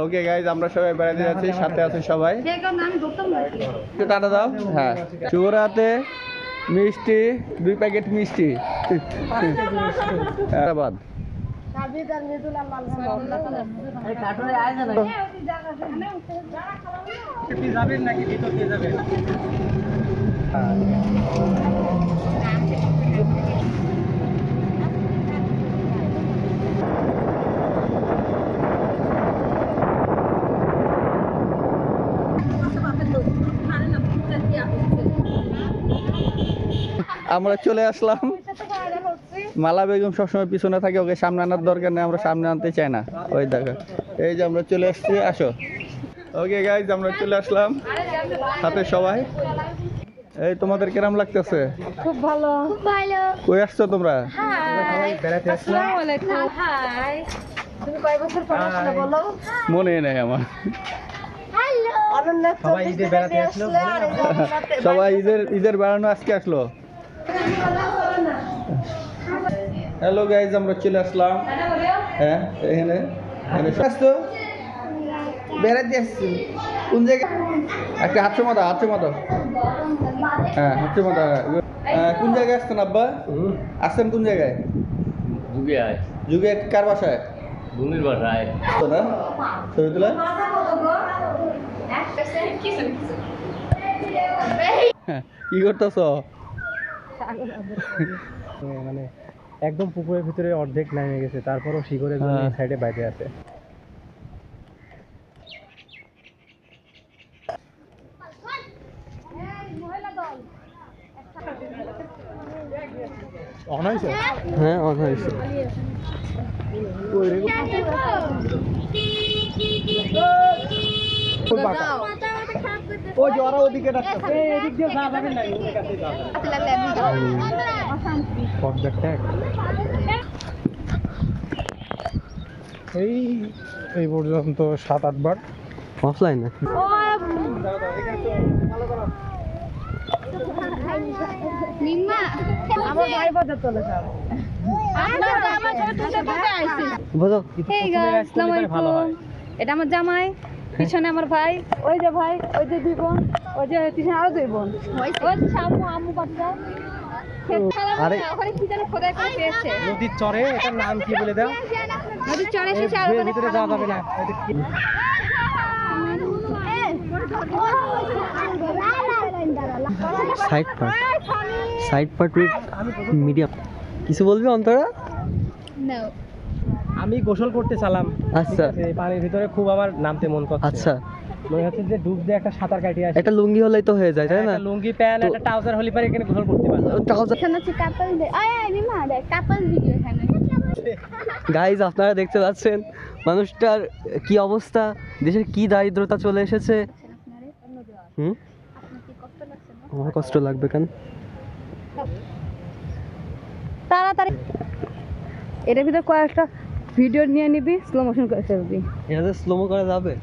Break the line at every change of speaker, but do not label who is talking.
Okay guys, আমরা সবাই বেড়াতে যাচ্ছি, সাথে আছে সবাই। একটু টাটা দাও। হ্যাঁ, চুরাতে মিষ্টি 2 প্যাকেট মিষ্টি। ধন্যবাদ। আমরা চলে আসলাম। মালা বেগম সবসময় পিছনে থাকে, ওকে সামনে আনার দরকার নেই, আমরা সামনে আনতে চাই না। ওই দেখো, এই যে আমরা চলে আসছি, আসো। ওকে গাইজ, আমরা চলে আসলাম সাথে সবাই। এই তোমাদের কিরম লাগতেছে?
খুব ভালো, খুব ভালো।
কই আসছো তোমরা?
বেড়াতে আসলাম। আসসালামু আলাইকুম। হাই, তুমি কয় বছর পর আসলে বলো?
মনে নেই আমার।
হ্যালো, সবাই ঈদে বেড়াতে আসলো।
সবাই ঈদের বেড়ানো আজকে আসলো। হ্যালো গাইজ, আমরা চলে আসলাম। হ্যাঁ, এখানে আসতো, বেড়াতে আসছি। কোন জায়গায়? একটা হাতশো মাথা। হ্যাঁ, হাতশো মাথা। কোন জায়গায় আসতেন আব্বা? আসছেন কোন জায়গায়? যুগে কার বাসায়?
ভূমির বাসায়।
তো না ছবি তোলা। কি করতেছ?
মানে একদম পুকুরের ভিতরে অর্ধেক নেমে গেছে, তারপরও শিকড়ের জন্য সাইডে বাইরে আছে। অন হয়েছে?
হ্যাঁ, অন হয়েছে।
ওই যে ওরা ওদিকে ডাকতেছে, এদিক দিয়ে যাওয়া যাবে না, ওদের কাছে যাওয়া যাবে। এই পর্যন্ত 7-8 বার
অফলাইন না।
আমার ভাই বাজার চলে যাবে। এটা আমার জামাই, পিছনে আমার ভাই, ওই যে ভাই, ওই যে 2 বোন, ওই যে পিছনে আরো 2 বোন, ওই যে আম্মু বাচ্চা।
আরে
ওখানে কি যেন খোদাই করে পেয়েছে
নদীর চরে, এটার নাম কি বলে দাও?
নদীর চরে এসেছে আর ওখানে
ভিতরে যাওয়া যাবে না।
Side part with medium. কিছু বলবি অন্তরা?
আমি গোসল করতে চালাম।
আচ্ছা।
ঠিক আছে, পানির ভিতরে খুব আমার নামতে মন করছে।
আচ্ছা,
মনে হচ্ছে যে ডুব দিয়ে একটা সাঁতার কাটিয়ে আসি।
একটা লুঙ্গি হলেই তো হয়ে যায়, তাই না?
একটা লুঙ্গি প্যান্ট, একটা ট্রাউজার হলে পরে এখানে গোসল করতে পারতাম।
গাইজ, আপনারা দেখতে পাচ্ছেন মানুষটার কি অবস্থা, দেশের কি দারিদ্রতা চলে এসেছে। আমার কষ্ট লাগবে কেন?
তাড়াতাড়ি এটার ভিতরে কয়েকটা ভিডিও নিয়ে নিবি, স্লো মোশন করে ফেলবি।
এটাতে স্লোমো করা যাবে?